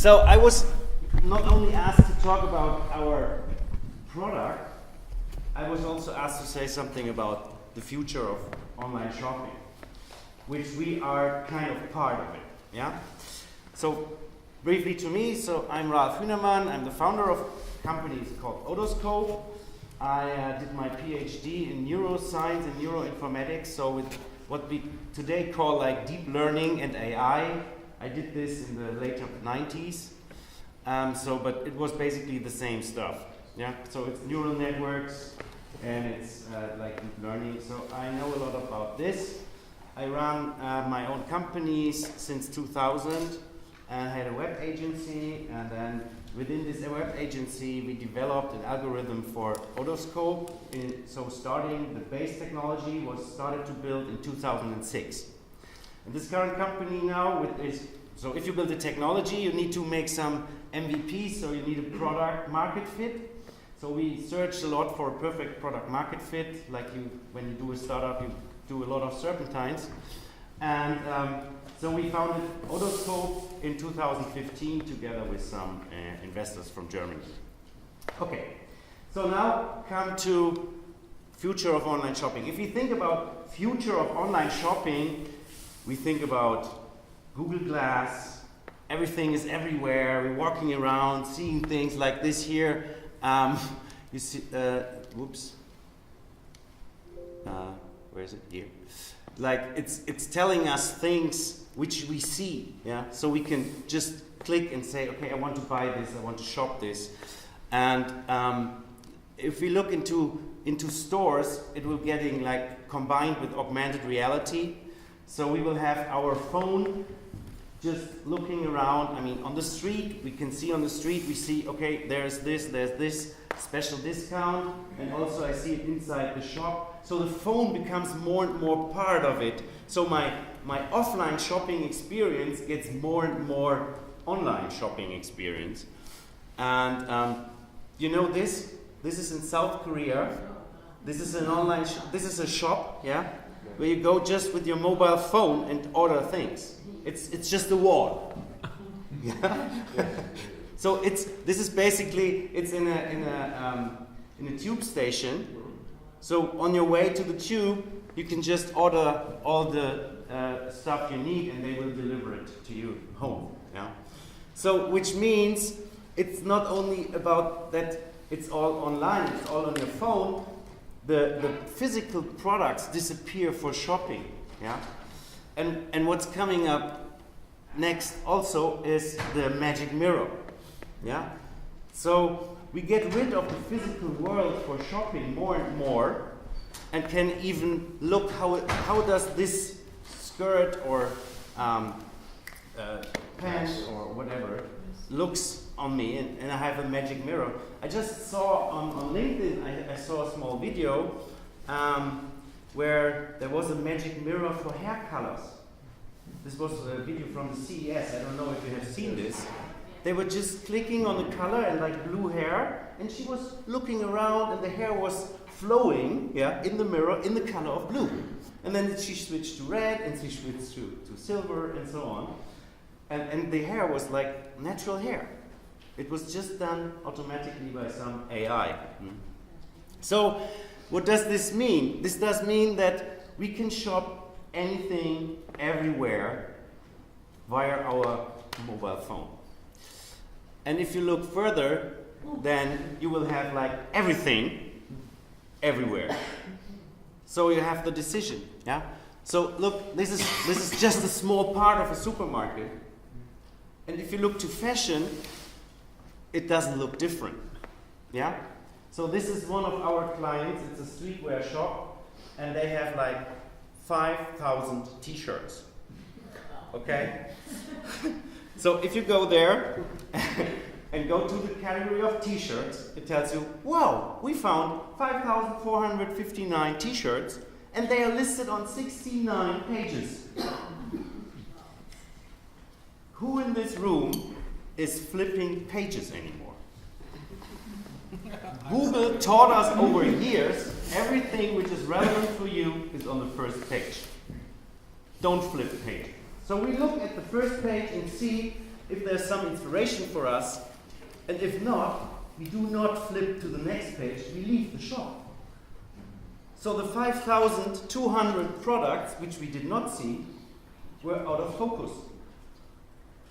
So I was not only asked to talk about our product, I was also asked to say something about the future of online shopping, which we are kind of part of it, yeah? So briefly to me, so I'm Ralph Huenermann, I'm the founder of a company called ODOSCOPE. I did my PhD in neuroscience and neuroinformatics, so with what we today call like deep learning and AI. I did this in the late 90s, but it was basically the same stuff. Yeah, so it's neural networks and it's like deep learning. So I know a lot about this. I run my own companies since 2000 and had a web agency, and then within this web agency we developed an algorithm for ODOSCOPE. So starting the base technology was started to build in 2006. And this current company now so if you build a technology, you need to make some MVP, so you need a product market fit. So we searched a lot for a perfect product market fit, like when you do a startup, you do a lot of serpentines. And so we founded ODOSCOPE in 2015 together with some investors from Germany. Okay, so now come to future of online shopping. If we think about future of online shopping, we think about Google Glass, everything is everywhere, we're walking around, seeing things like this here. You see, whoops, where is it? Here. Like it's telling us things which we see, yeah? So we can just click and say, okay, I want to buy this, I want to shop this. And if we look into stores, it will getting like combined with augmented reality. So we will have our phone just looking around. I mean, on the street, we can see on the street, we see, okay, there's this special discount, and also I see it inside the shop. So the phone becomes more and more part of it. So my offline shopping experience gets more and more online shopping experience. And you know this is in South Korea. This is an online, this is a shop, yeah? Where you go just with your mobile phone and order things. It's just a wall. Yeah. So this is basically it's in a tube station. So on your way to the tube, you can just order all the stuff you need, and they will deliver it to you home. Yeah. So which means it's not only about that it's all online, it's all on your phone. The physical products disappear for shopping, yeah? And what's coming up next also is the magic mirror, yeah? So we get rid of the physical world for shopping more and more, and can even look how does this skirt or pants or whatever looks on me, and I have a magic mirror. I just saw on LinkedIn, I saw a small video where there was a magic mirror for hair colors. This was a video from the CES. I don't know if you have seen this. They were just clicking on the color and like blue hair, and she was looking around and the hair was flowing, yeah, in the mirror in the color of blue. And then she switched to red, and she switched to silver, and so on. And the hair was like natural hair. It was just done automatically by some AI. So what does this mean? This does mean that we can shop anything, everywhere, via our mobile phone. And if you look further, then you will have like everything, everywhere. So you have the decision, yeah? So look, this is just a small part of a supermarket. And if you look to fashion, it doesn't look different, yeah? So this is one of our clients. It's a streetwear shop, and they have like 5,000 t-shirts, okay? So if you go there and go to the category of t-shirts, it tells you, wow, we found 5,459 t-shirts, and they are listed on 69 pages. Who in this room is flipping pages anymore? Google taught us over years, everything which is relevant for you is on the first page. Don't flip page. So we look at the first page and see if there's some inspiration for us, and if not, we do not flip to the next page, we leave the shop. So the 5,200 products, which we did not see, were out of focus.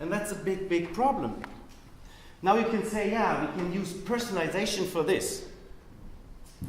And that's a big, big problem. Now you can say, yeah, we can use personalization for this.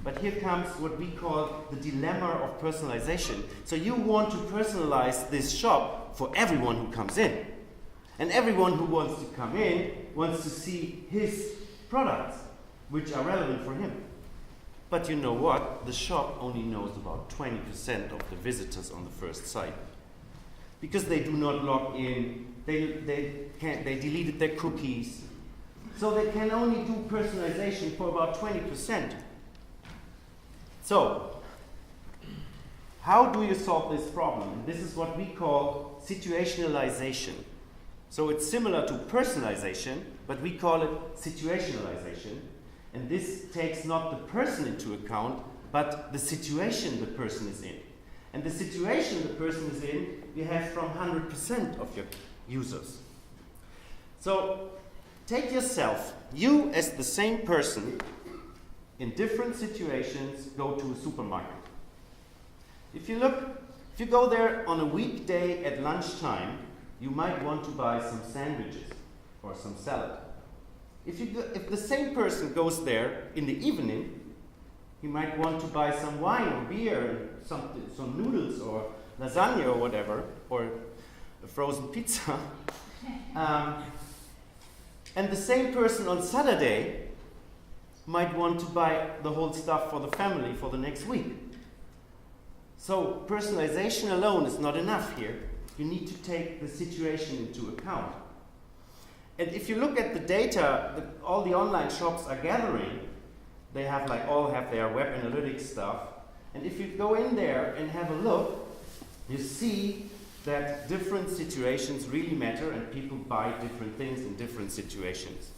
But here comes what we call the dilemma of personalization. So you want to personalize this shop for everyone who comes in. And everyone who wants to come in wants to see his products, which are relevant for him. But you know what? The shop only knows about 20% of the visitors on the first site. Because they do not log in, they deleted their cookies. So they can only do personalization for about 20%. So, how do you solve this problem? This is what we call situationalization. So it's similar to personalization, but we call it situationalization. And this takes not the person into account, but the situation the person is in. And the situation the person is in, you have from 100% of your users. So, take yourself, you as the same person, in different situations, go to a supermarket. If you go there on a weekday at lunchtime, you might want to buy some sandwiches or some salad. If the same person goes there in the evening, he might want to buy some wine or beer, some noodles or lasagna or whatever, or a frozen pizza. And the same person on Saturday might want to buy the whole stuff for the family for the next week. So personalization alone is not enough here. You need to take the situation into account. And if you look at the data that all the online shops are gathering, they have all have their web analytics stuff. And if you go in there and have a look, you see that different situations really matter and people buy different things in different situations.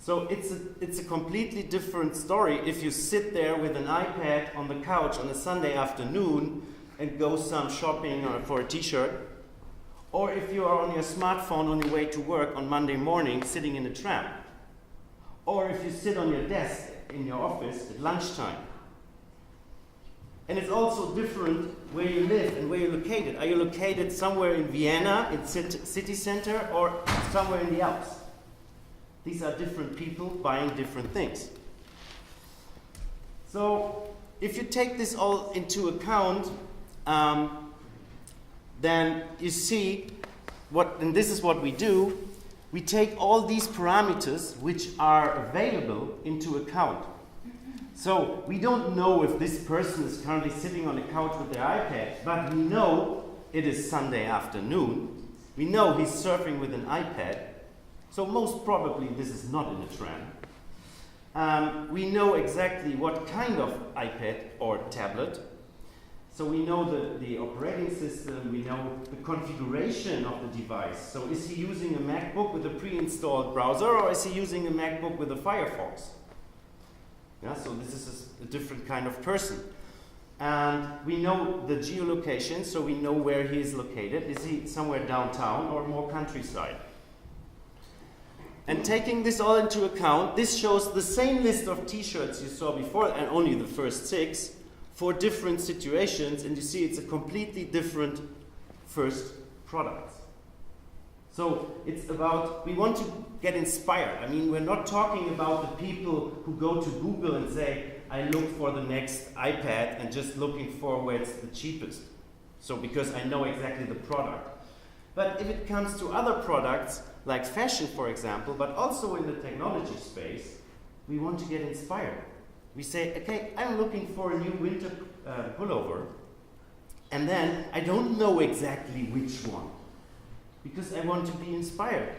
So it's a completely different story if you sit there with an iPad on the couch on a Sunday afternoon and go some shopping for a t-shirt, or if you are on your smartphone on your way to work on Monday morning sitting in a tram, or if you sit on your desk in your office at lunchtime. And it's also different where you live and where you're located. Are you located somewhere in Vienna, in city center, or somewhere in the Alps? These are different people buying different things. So if you take this all into account, then you see and this is what we do. We take all these parameters which are available into account. So we don't know if this person is currently sitting on a couch with their iPad, but we know it is Sunday afternoon. We know he's surfing with an iPad. So most probably this is not in a tram. We know exactly what kind of iPad or tablet. So we know the operating system, we know the configuration of the device. So is he using a MacBook with a pre-installed browser, or is he using a MacBook with a Firefox? Yeah, so this is a different kind of person. And we know the geolocation, so we know where he is located. Is he somewhere downtown or more countryside? And taking this all into account, this shows the same list of t-shirts you saw before, and only the first 6, for different situations, and you see it's a completely different first product. So it's about, we want to get inspired. I mean, we're not talking about the people who go to Google and say, I look for the next iPad and just looking for where it's the cheapest. So because I know exactly the product. But if it comes to other products, like fashion, for example, but also in the technology space, we want to get inspired. We say, okay, I'm looking for a new winter pullover, and then I don't know exactly which one, because I want to be inspired.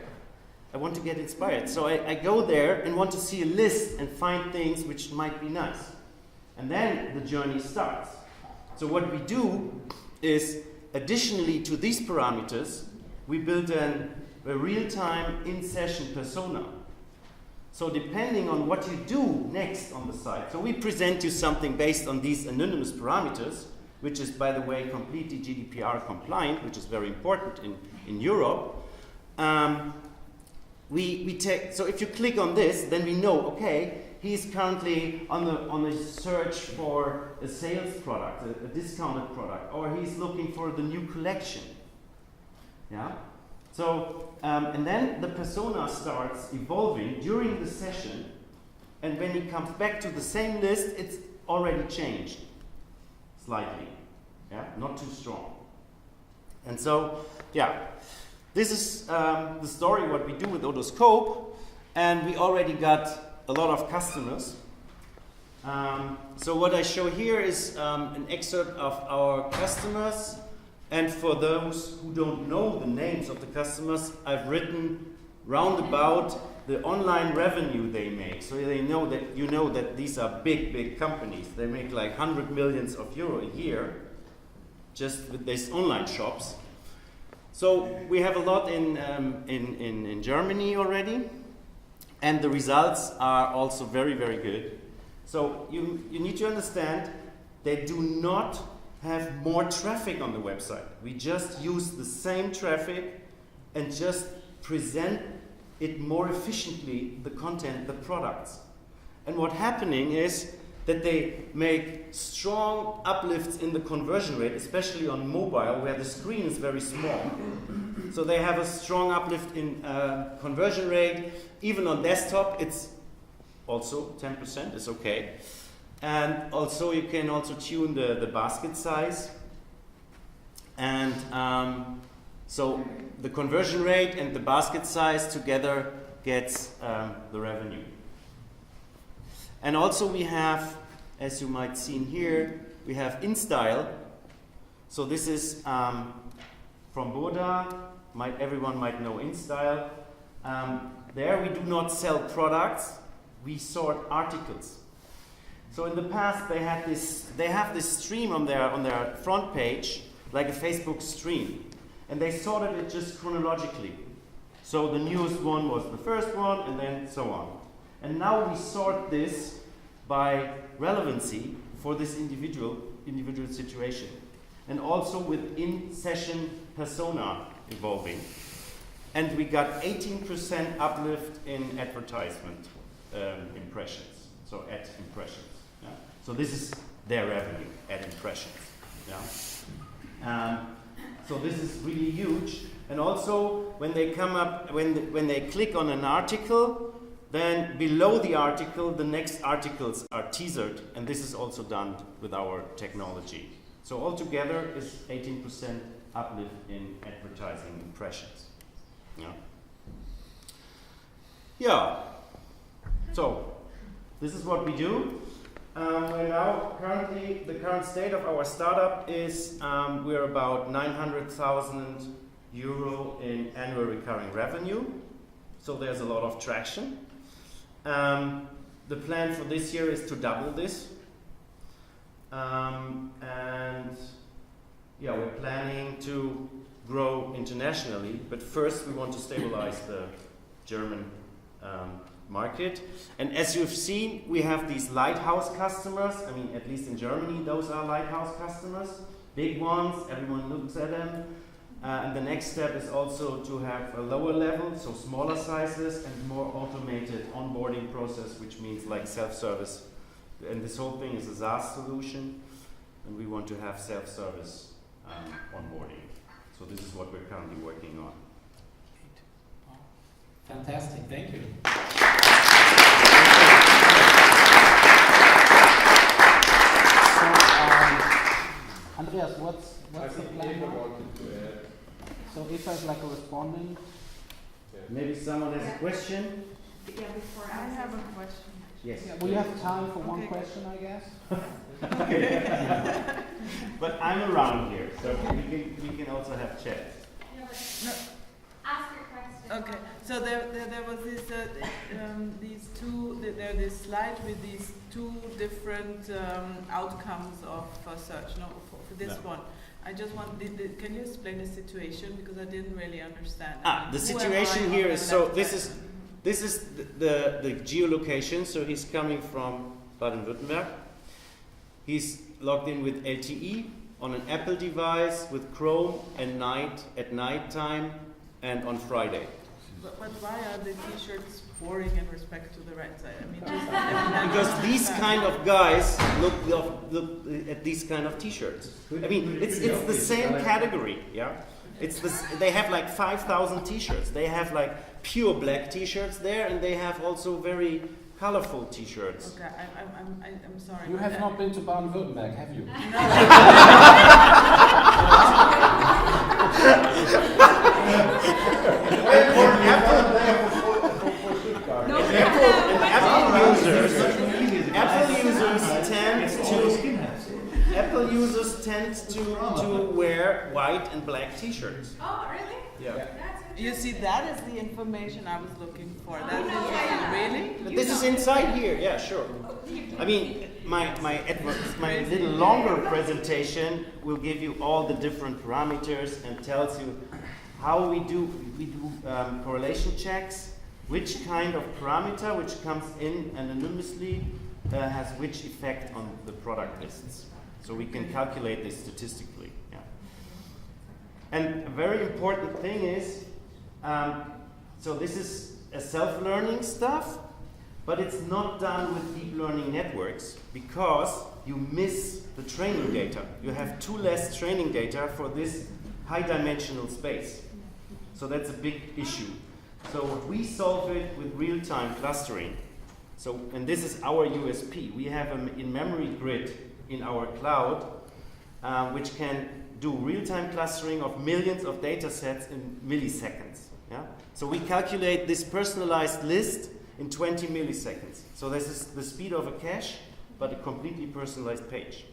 I want to get inspired. So I go there and want to see a list and find things which might be nice. And then the journey starts. So what we do is, additionally to these parameters, we build a real-time in-session persona. So depending on what you do next on the site, so we present you something based on these anonymous parameters, which is, by the way, completely GDPR compliant, which is very important in Europe. we take, so if you click on this, then we know, okay, he's currently on the search for a sales product, a discounted product, or he's looking for the new collection. Yeah? So, and then the persona starts evolving during the session, and when he comes back to the same list, it's already changed slightly. Yeah? Not too strong. And so, yeah, this is the story what we do with ODOSCOPE, and we already got a lot of customers. So what I show here is an excerpt of our customers, and for those who don't know the names of the customers, I've written roundabout the online revenue they make, so they know that you know that these are big companies. They make like 100 millions of euro a year just with these online shops. So we have a lot in Germany already, and the results are also very good. So you need to understand they do not have more traffic on the website. We just use the same traffic and just present it more efficiently, the content, the products. And what's happening is that they make strong uplifts in the conversion rate, especially on mobile, where the screen is very small. So they have a strong uplift in conversion rate. Even on desktop, it's also 10%, it's okay. And also you can also tune the basket size. And so the conversion rate and the basket size together gets the revenue. And also we have, as you might see in here, we have InStyle. So this is from Boda. Everyone might know InStyle. There we do not sell products, we sort articles. So in the past they have this stream on their front page, like a Facebook stream, and they sorted it just chronologically. So the newest one was the first one, and then so on. And now we sort this by relevancy for this individual situation, and also with in-session persona evolving. And we got 18% uplift in advertisement impressions, so ad impressions. Yeah? So this is their revenue, ad impressions. Yeah? So this is really huge. And also, when they come up, when they click on an article, then below the article, the next articles are teasered, and this is also done with our technology. So altogether is 18% uplift in advertising impressions. Yeah. Yeah. So this is what we do. We're now currently, the current state of our startup is we're about 900,000 euro in annual recurring revenue. So there's a lot of traction. The plan for this year is to double this. And yeah, we're planning to grow internationally, but first we want to stabilize the German market. And as you've seen, we have these lighthouse customers. I mean, at least in Germany, those are lighthouse customers, big ones, everyone looks at them. And the next step is also to have a lower level, so smaller sizes and more automated onboarding process, which means like self-service. And this whole thing is a SaaS solution, and we want to have self-service onboarding. So this is what we're currently working on. Fantastic, thank you. So, Andreas, what's the plan now? So if I like responding, maybe someone has a question. Yeah, before I have a question. Yes. yeah, we have time for one question, I guess. But I'm around here, so we can also have chat. No. Ask your question. Okay, so there was this this slide with these two different outcomes of search. No, for this one. I just want. Can you explain the situation, because I didn't really understand. The situation here is so. This is the geolocation. So he's coming from Baden-Württemberg. He's logged in with LTE on an Apple device with Chrome at night time and on Friday. But why are the t-shirts boring in respect to the right side? I mean, just Because these kind of guys look at these kind of t-shirts. I mean, it's the same category, yeah. They have like 5,000 t-shirts. They have like pure black t-shirts there, and they have also very colorful t-shirts. Okay, I'm sorry. You have not been to Baden-Württemberg, have you? Apple users tend to wear white and black t-shirts. Oh, really? Yeah. That's You see, that is the information I was looking for. That is really? But this is inside here. Yeah, sure. I mean, my little longer presentation will give you all the different parameters and tells you how we do correlation checks, which kind of parameter which comes in anonymously has which effect on the product lists. So we can calculate this statistically. Yeah. And a very important thing is, so this is a self-learning stuff, but it's not done with deep learning networks because you miss the training data. You have too less training data for this high-dimensional space. So that's a big issue. So we solve it with real-time clustering. So, and this is our USP. We have an in-memory grid in our cloud, which can do real-time clustering of millions of data sets in milliseconds. Yeah? So we calculate this personalized list in 20 milliseconds. So this is the speed of a cache, but a completely personalized page.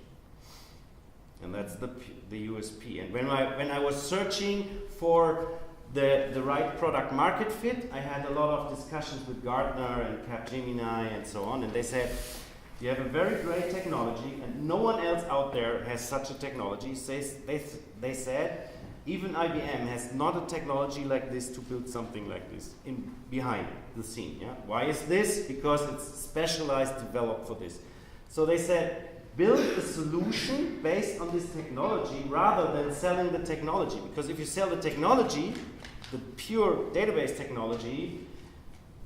And that's the USP. And when I was searching for the right product market fit, I had a lot of discussions with Gartner and Capgemini and so on, and they said, you have a very great technology, and no one else out there has such a technology. They said, even IBM has not a technology like this to build something like this behind the scene. Yeah? Why is this? Because it's specialized, developed for this. So they said, build a solution based on this technology rather than selling the technology. Because if you sell the technology, the pure database technology,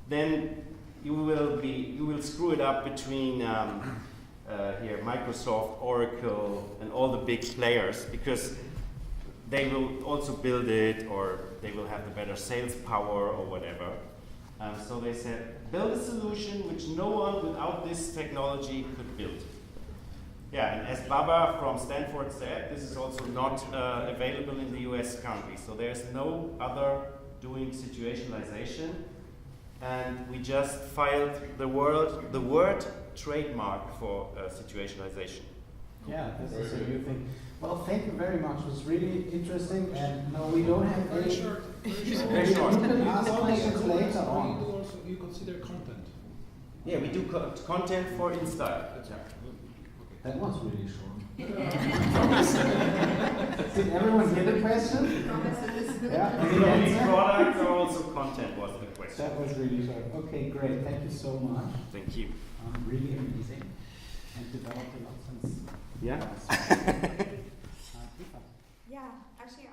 then you will screw it up between here Microsoft, Oracle, and all the big players, because they will also build it, or they will have the better sales power or whatever. So they said, build a solution which no one without this technology could build. Yeah, and as Baba from Stanford said, this is also not available in the US currently. So there's no other doing situationalization. And we just filed the word trademark for situationalization. Yeah, this is a new thing. Well, thank you very much. It was really interesting. And no, we don't have Very any. short. Very short. You can ask questions later on. You consider content. Yeah, we do content for InStyle. That was really short. Did everyone hear the question? Yeah. Not only products, but also content was the question. That was really short. Okay, great. Thank you so much. Thank you. Really amazing. And developed a lot since. Yeah. Yeah, actually,